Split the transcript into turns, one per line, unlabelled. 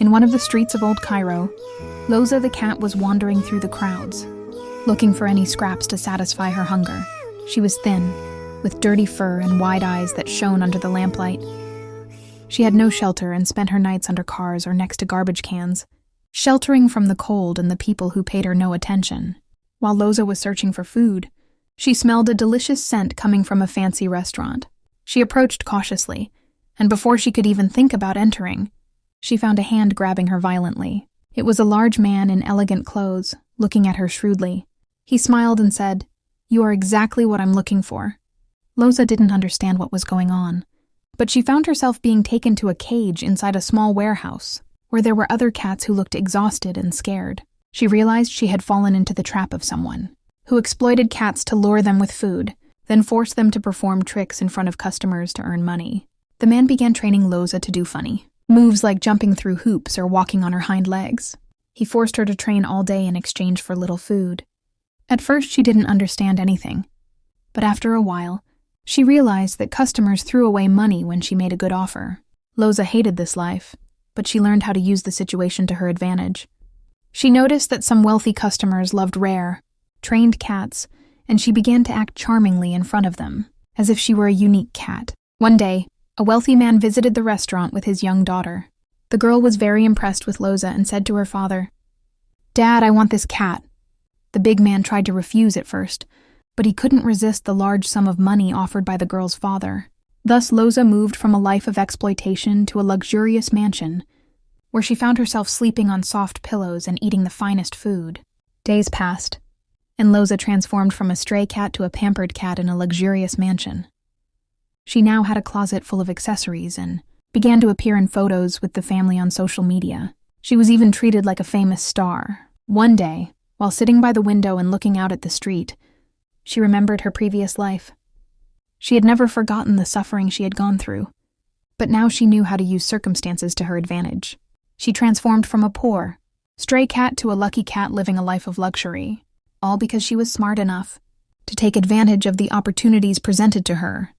In one of the streets of Old Cairo, Loza the cat was wandering through the crowds, looking for any scraps to satisfy her hunger. She was thin, with dirty fur and wide eyes that shone under the lamplight. She had no shelter and spent her nights under cars or next to garbage cans, sheltering from the cold and the people who paid her no attention. While Loza was searching for food, she smelled a delicious scent coming from a fancy restaurant. She approached cautiously, and before she could even think about entering, she found a hand grabbing her violently. It was a large man in elegant clothes, looking at her shrewdly. He smiled and said, "You are exactly what I'm looking for." Loza didn't understand what was going on, but she found herself being taken to a cage inside a small warehouse, where there were other cats who looked exhausted and scared. She realized she had fallen into the trap of someone who exploited cats to lure them with food, then forced them to perform tricks in front of customers to earn money. The man began training Loza to do funny moves like jumping through hoops or walking on her hind legs. He forced her to train all day in exchange for little food. At first, she didn't understand anything, but after a while, she realized that customers threw away money when she made a good offer. Loza hated this life, but she learned how to use the situation to her advantage. She noticed that some wealthy customers loved rare, trained cats, and she began to act charmingly in front of them, as if she were a unique cat. One day, a wealthy man visited the restaurant with his young daughter. The girl was very impressed with Loza and said to her father, "Dad, I want this cat." The big man tried to refuse at first, but he couldn't resist the large sum of money offered by the girl's father. Thus, Loza moved from a life of exploitation to a luxurious mansion, where she found herself sleeping on soft pillows and eating the finest food. Days passed, and Loza transformed from a stray cat to a pampered cat in a luxurious mansion. She now had a closet full of accessories and began to appear in photos with the family on social media. She was even treated like a famous star. One day, while sitting by the window and looking out at the street, she remembered her previous life. She had never forgotten the suffering she had gone through, but now she knew how to use circumstances to her advantage. She transformed from a poor, stray cat to a lucky cat living a life of luxury, all because she was smart enough to take advantage of the opportunities presented to her